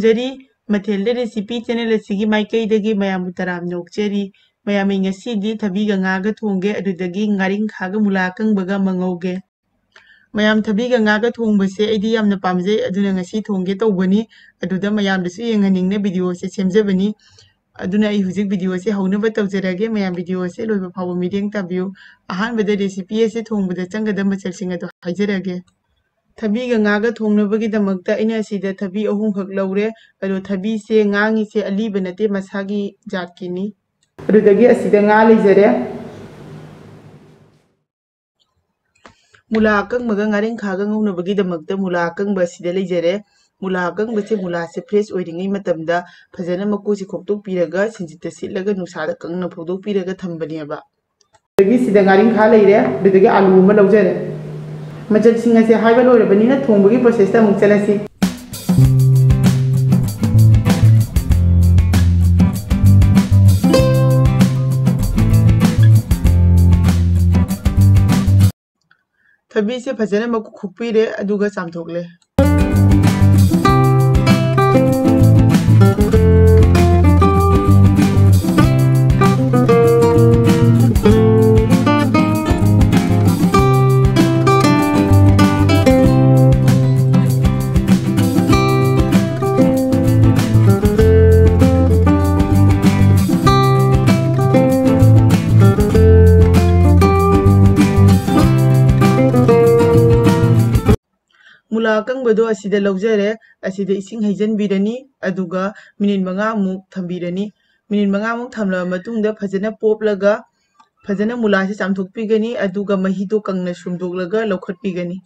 ꯊꯝꯖꯔꯤ ꯃꯊꯦꯜꯗ ꯔꯦꯁꯤꯄꯤ ꯆꯦꯅꯦल ꯑꯁꯤꯒꯤ ꯃꯥꯏꯀꯩꯗꯒꯤ ꯃꯌꯥꯝꯕꯨ ꯇꯔꯥꯝꯅ ꯅꯣꯛꯆꯔꯤ ꯃꯌꯥꯝ ꯉꯁꯤꯗꯤ ꯊꯕꯤꯒ ꯉꯥꯒ ꯊꯣꯡꯒꯦ ꯑꯗꯨꯗꯒꯤ ꯉꯥꯔꯤꯡꯈꯥꯒ ꯃꯨꯂꯥ ꯑꯀꯪꯕꯒ ꯃꯉꯧꯒꯦ ꯃꯌꯥꯝ ꯊꯕꯤꯒ ꯉꯥꯒ ꯊꯣꯡꯕꯁꯦ ꯑꯩꯗꯤ ꯌꯥꯝꯅ ꯄꯥꯝꯖꯩ ꯑꯗꯨꯅ ꯉꯁꯤ ꯊꯣꯡꯒꯦ ꯇꯧꯕꯅꯤ ꯑꯗꯨꯗ ꯃꯌꯥꯝꯗꯁꯨ ꯌꯦꯡꯍꯟꯅꯤꯡꯅ ꯚꯤꯗꯤꯑꯣꯁꯦ ꯁꯦꯝꯖꯕꯅꯤ ꯑꯗꯨꯅ ꯑꯩ ꯍꯧꯖꯤꯛ ꯚꯤꯗꯤꯑꯣꯁꯦ ꯍꯧꯅꯕ ꯇꯧꯖꯔꯒꯦ ꯃꯌꯥꯝ ꯚꯤꯗꯤꯑꯣꯁꯦ ꯂꯣꯏꯕ ꯐꯥꯎꯕ ꯃꯤꯠꯌꯦꯡ ꯇꯥꯕꯤꯌꯨ ꯑꯍꯥꯟꯕꯗ ꯔꯦꯁꯤꯄꯤ ꯑꯁꯤ ꯊꯣꯡꯕꯗ ꯆꯪꯒꯗꯕ ꯃꯆꯜꯁꯤꯡ ꯑꯗꯨ ꯍꯥꯏꯖꯔꯒꯦ ꯊꯕꯤꯒ ꯉꯥꯒ ꯊꯣꯡꯅꯕꯒꯤꯗꯃꯛꯇ ꯑꯩꯅ ꯑꯁꯤꯗ ꯊꯕꯤ 3 ꯈꯛ ꯂꯧꯔꯦ ꯑꯗꯣ ꯊꯕꯤꯁꯦ ꯉꯥꯡꯉꯤꯁꯦ ꯑꯂꯤꯕ ꯅꯠꯇꯦ ꯃꯁꯥꯒꯤ ꯖꯥꯠꯀꯤꯅꯤ ꯑꯗꯨꯗꯒꯤ ꯑꯁꯤꯗ ꯉꯥ ꯂꯩꯖꯔꯦ ꯃꯨꯂꯥ ꯑꯀꯪꯕꯒ ꯉꯥꯔꯤꯡꯈꯥꯒ ꯉꯧꯅꯕꯒꯤꯗꯃꯛꯇ ꯃꯨꯂꯥ ꯑꯀꯪꯕ ꯑꯁꯤꯗ ꯂꯩꯖꯔꯦ ꯃꯨꯂꯥ ꯑꯀꯪꯕꯁꯦ ꯃꯨꯂꯥꯁꯦ ꯐ꯭ꯔꯦꯁ ꯑꯣꯏꯔꯤꯉꯩ ꯃꯇꯝꯗ ꯐꯖꯅ ꯃꯀꯨꯁꯦ ꯈꯣꯛꯇꯣꯛꯄꯤꯔꯒ ꯁꯤꯡꯖꯤꯠꯇ ꯁꯤꯠꯂꯒ ꯅꯨꯡꯁꯥꯗ ꯀꯪꯅ ꯐꯧꯗꯣꯛꯄꯤꯔꯒ ꯊꯝꯕꯅꯦꯕ ꯑꯗꯒꯤ ꯁꯤꯗ ꯉꯥꯔꯤꯡꯈꯥ ꯂꯩꯔꯦ ꯑꯗꯨꯗꯒꯤ ꯑꯥꯂꯨ ꯑꯃ ꯂꯧꯖꯔꯦ ꯃꯆꯜꯁꯤꯡ ꯑꯁꯤ ꯍꯥꯏꯕ ꯂꯣꯏꯔꯕꯅꯤꯅ ꯊꯣꯡꯕꯒꯤ ꯄ꯭ꯔꯣꯁꯦꯁꯇ ꯑꯃꯨꯛ ꯆꯠꯂꯁꯤ ꯊꯕꯤꯁꯦ ꯐꯖꯅ ꯃꯀꯨ ꯈꯣꯛꯄꯤꯔꯦ ꯑꯗꯨꯒ ꯆꯥꯝꯊꯣꯛꯂꯦ ꯃꯨꯂꯥ ꯑꯀꯪꯕꯗꯣ ꯑꯁꯤꯗ ꯂꯧꯖꯔꯦ ꯑꯁꯤꯗ ꯏꯁꯤꯡ ꯍꯩꯖꯤꯟꯕꯤꯔꯅꯤ ꯑꯗꯨꯒ ꯃꯤꯅꯤꯠ 5 ꯊꯝꯕꯤꯔꯅꯤ ꯃꯤꯅꯤꯠ 5 ꯊꯝꯂꯕ ꯃꯇꯨꯡꯗ ꯐꯖꯅ ꯄꯣꯞꯂꯒ ꯐꯖꯅ ꯃꯨꯂꯥꯁꯦ ꯆꯥꯝꯊꯣꯛꯄꯤꯒꯅꯤ ꯑꯗꯨꯒ ꯃꯍꯤꯗꯣ ꯀꯪꯅ ꯁꯨꯝꯗꯣꯛꯂꯒ ꯂꯧꯈꯠꯄꯤꯒꯅꯤ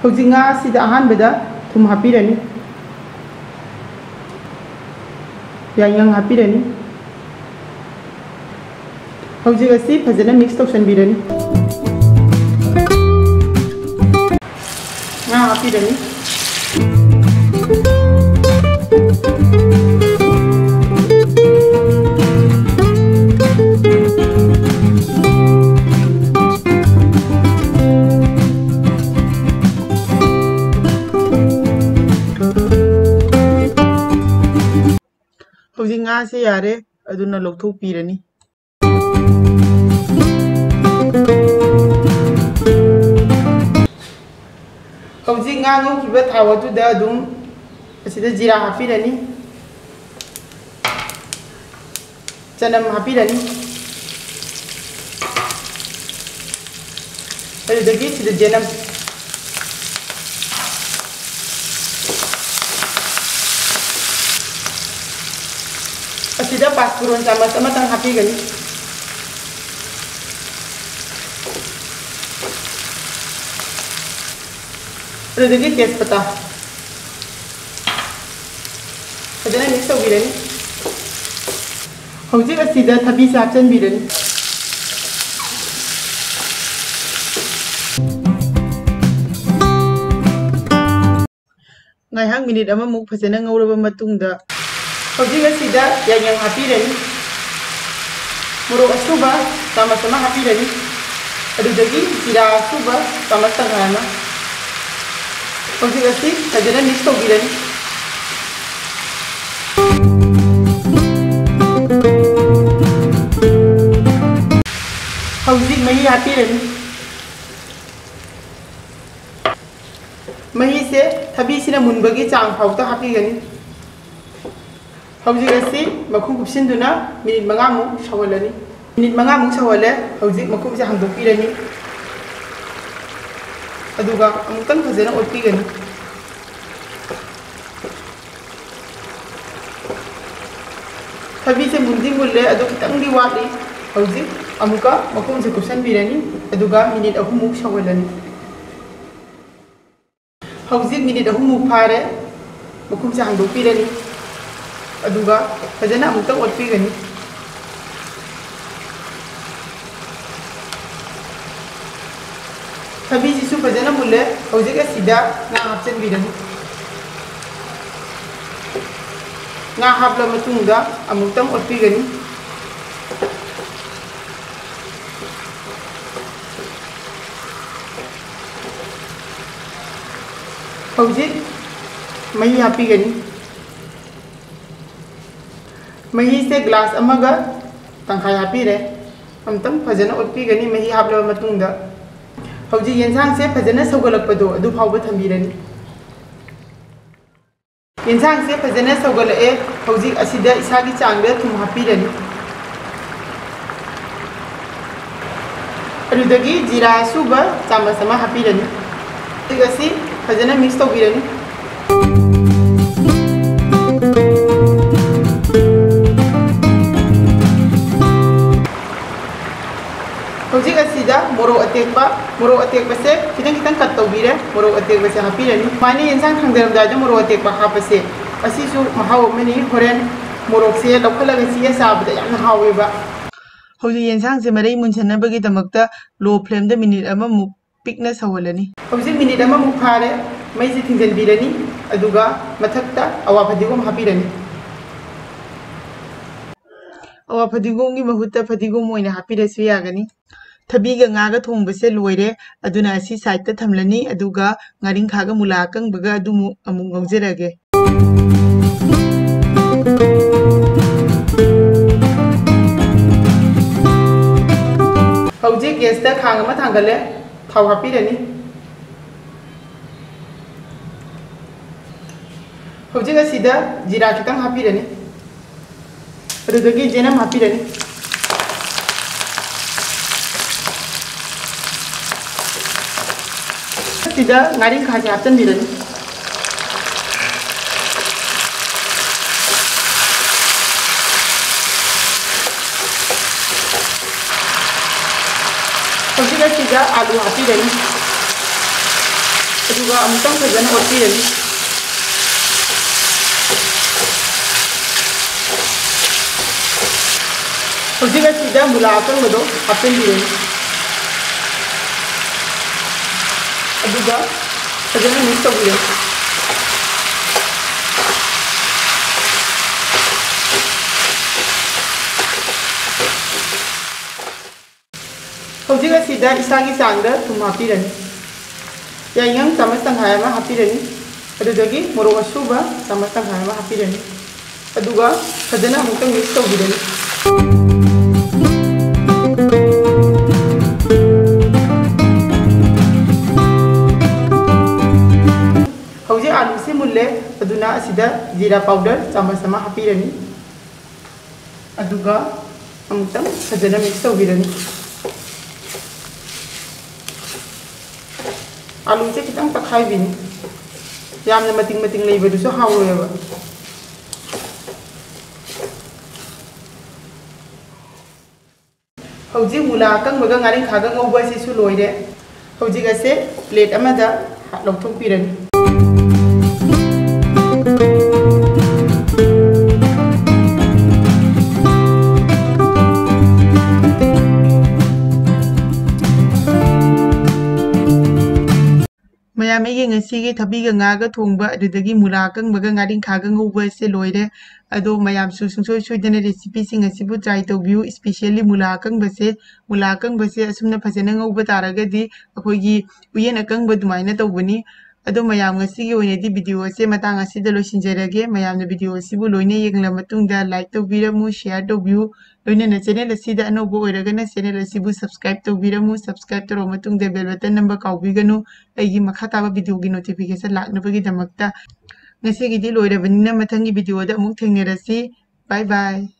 ꯍꯧꯖꯤꯛ ꯉꯥ ꯑꯁꯤꯗ ꯑꯍꯥꯟꯕꯗ ꯊꯨꯝ ꯍꯥꯞꯄꯤꯔꯅꯤ ꯌꯥꯏꯉꯪ ꯍꯥꯞꯄꯤꯔꯅꯤ ꯍꯧꯖꯤꯛ ꯑꯁꯤ ꯐꯖꯅ ꯃꯤꯛꯁ ꯇꯧꯁꯟꯕꯤꯔꯅꯤꯉꯥ ꯍꯥꯞꯄꯤꯔꯅꯤ ꯍꯧꯖꯤꯛ ꯉꯥꯁꯦ ꯌꯥꯔꯦ ꯑꯗꯨꯅ ꯂꯧꯊꯣꯛꯄꯤꯔꯅꯤ ꯍꯧꯖꯤꯛ ꯉꯥ ꯉꯧꯈꯤꯕ ꯊꯥꯎ ꯑꯗꯨꯗ ꯑꯗꯨꯝ ꯑꯁꯤꯗ ꯖꯤꯔꯥ ꯍꯥꯞꯄꯤꯔꯅꯤ ꯆꯅꯝ ꯍꯥꯞꯄꯤꯔꯅꯤ ꯑꯗꯨꯗꯒꯤ ꯁꯤꯗ ꯖꯦꯅꯝ ꯑꯁꯤꯗ ꯄꯥꯁꯄꯨꯔꯣꯟ ꯆꯥꯃꯁ ꯑꯃꯇꯪ ꯍꯥꯞꯄꯤꯒꯅꯤ ꯑꯗꯨꯗꯒꯤ ꯇꯦꯖꯄꯇꯥ ꯐꯖꯅ ꯃꯤꯛꯁ ꯇꯧꯕꯤꯔꯅꯤ ꯍꯧꯖꯤꯛ ꯑꯁꯤꯗ ꯊꯕꯤꯁꯦ ꯍꯥꯞꯆꯤꯟꯕꯤꯔꯅꯤ ꯉꯥꯏꯍꯥꯛ ꯃꯤꯅꯤꯠ ꯑꯃꯃꯨꯛ ꯐꯖꯅ ꯉꯧꯔꯕ ꯃꯇꯨꯡꯗ ꯍꯧꯖꯤꯛ ꯑꯁꯤꯗ ꯌꯥꯏꯉꯪ ꯍꯥꯞꯄꯤꯔꯅꯤ ꯃꯣꯔꯣꯛ ꯑꯁꯨꯕ ꯆꯥꯃꯁ ꯑꯃ ꯍꯥꯞꯄꯤꯔꯅꯤ ꯑꯗꯨꯗꯒꯤ ꯖꯤꯔꯥ ꯑꯁꯨꯕ ꯆꯥꯃꯁ ꯇꯪꯈꯥꯏ ꯑꯃ ꯍꯧꯖꯤꯛ ꯑꯁꯤ ꯐꯖꯅ ꯃꯤꯛꯁ ꯇꯧꯕꯤꯔꯅꯤ ꯍꯧꯖꯤꯛ ꯃꯍꯤ ꯍꯥꯞꯄꯤꯔꯅꯤ ꯃꯍꯤꯁꯦ ꯊꯕꯤꯁꯤꯅ ꯃꯨꯟꯕꯒꯤ ꯆꯥꯡ ꯐꯥꯎꯗ ꯍꯥꯞꯄꯤꯒꯅꯤ ꯍꯧꯖꯤꯛ ꯑꯁꯤ ꯃꯈꯨꯝ ꯀꯨꯞꯁꯤꯟꯗꯨꯅ ꯃꯤꯅꯤꯠ 5 ꯁꯧꯍꯜꯂꯅꯤ ꯃꯤꯅꯤꯠ 5 ꯁꯧꯍꯜꯂꯦ ꯍꯧꯖꯤꯛ ꯃꯈꯨꯝꯁꯦ ꯍꯥꯡꯗꯣꯛꯄꯤꯔꯅꯤ ꯑꯗꯨꯒ ꯑꯃꯨꯛꯇꯪ ꯐꯖꯅ ꯑꯣꯠꯄꯤꯒꯅꯤ ꯊꯕꯤꯁꯦ ꯃꯨꯟꯗꯤ ꯃꯨꯜꯂꯦ ꯑꯗꯨ ꯈꯤꯇꯪꯗꯤ ꯋꯥꯠꯂꯤ ꯍꯧꯖꯤꯛ ꯑꯃꯨꯛꯀ ꯃꯈꯨꯝꯁꯦ ꯀꯨꯞꯁꯟꯕꯤꯔꯅꯤ ꯑꯗꯨꯒ ꯃꯤꯅꯤꯠ 3 ꯁꯧꯍꯜꯂꯅꯤ ꯍꯧꯖꯤꯛ ꯃꯤꯅꯤꯠ 3 ꯐꯥꯔꯦ ꯃꯈꯨꯝꯁꯦ ꯍꯥꯡꯗꯣꯛꯄꯤꯔꯅꯤ ꯑꯗꯨꯒ ꯐꯖꯅ ꯑꯃꯨꯛꯇꯪ ꯑꯣꯠꯄꯤꯒꯅꯤ ꯊꯕꯤꯁꯤꯁꯨ ꯐꯖꯅ ꯃꯨꯜꯂꯦ ꯍꯧꯖꯤꯛ ꯑꯁꯤꯗ ꯉꯥ ꯍꯥꯞꯆꯤꯟꯕꯤꯔꯅꯤ ꯉꯥ ꯍꯥꯞꯂꯕ ꯃꯇꯨꯡꯗ ꯑꯃꯨꯛꯇꯪ ꯑꯣꯠꯄꯤꯒꯅꯤ ꯍꯧꯖꯤꯛ मही हापीगनी मही से ग्लास अमगा तंखाई हापीरे अमतम फजन ओटपीगनी मही हापलब मतुंगदा हौजी येंसांग से फजन सौगलकपदो अदु फावबा थंबीरनी येंसांग से फजन सौगलए हौजी असिदा इसागी चांगदा थुम हापीरनी अदुदगी जीरा सुबा चामच अमा हापीरनी इगसी फजन मिक्स तौबीरनी हौजिक असिदा मोरोक अतेकपा से खितंग खितंग कट तौबीरे मोरोक अतेकपा से हापीरनी माने येंसांग थांगदरमदाय मोरोक अतेकपा हापसे असिसु महाव मनी होरेन मोरोक से लौखलग सिया साबदा याम हावेबा हौजी येंसांग से मरै मुनसनबगी दमकता लो फ्लेम द मिनिट अमा मु पिकना सवलनी हौजी मिनिट अमा मु फारे मै से थिंजनबीरनी अदुगा मथक्ता अवा फदिगोम हापीरनी अवा फदिगोम की महुत्ता फदिगोम ओइना हापीरसु यागनी थबीगा ngaga thongbase loire aduna asi side ta thamlani aduga ngaring khaga mula kangbaga adumu amu ngaujerage hauji gas ta khang ama thangale thau hapirani hauji ga sida jira kitang hapirani adudagi jenam hapirani sida ngaring khaja haptan birani haujiga sida alu hapirani aduga amutang fajana otpirani haujiga sida mula akangado haptan birani aduga fajana mix tawbirani haujiga sida isagi sangda thum hapirani yaingang chamas tanghai ama hapirani adudagi morok asuba chamas tanghai ama hapirani aduga fajana amutang mix tawbirani hauji alu se mulle aduna asida jeera powder chamas ama hapirani aduga amutang fajana mix tawbirani alu se kitang takhai bini yamna mating mating leibedu so hawroyaba hauji mula kangbaga ngaring khaga ngauba se su loire hauji ga se plate amada lokthok pirani ma'am ये थबीगा ngaga थोंबा अदुदगी मुला कंगबगा ngaring khaga ngौबा से लोइरे अदो ma'am सुसुंसोय सोइदने recipe सिंग असिबु try तौबियु specially मुला कंगबसे असुमना फजना ngौबा तारगदी अखोइगी उयेन अकंगबा दुमाइना तौबनी अदो ma'am ngasiगी ओइनेदी video से मतांग असिदा लोसिनजरगे मैम वीडियो असिबु लोइने येंगला मतुंगदा लाइक तौबिरमु शेयर तौबियु लोइने चैनल असिदा अनोबो ओइरगना चैनल असिबु सब्सक्राइब तौबिरमु सब्सक्राइब तरो मतुंगदा बेल बटन नंबर काउबिगनु अगी मखाताबा वीडियो की नोटिफिकेशन लाकनबगी दमकता ngasiगी लोइरबनिना मथंगी वीडियो दा अमुक थेंगनेरसी बाय बाय।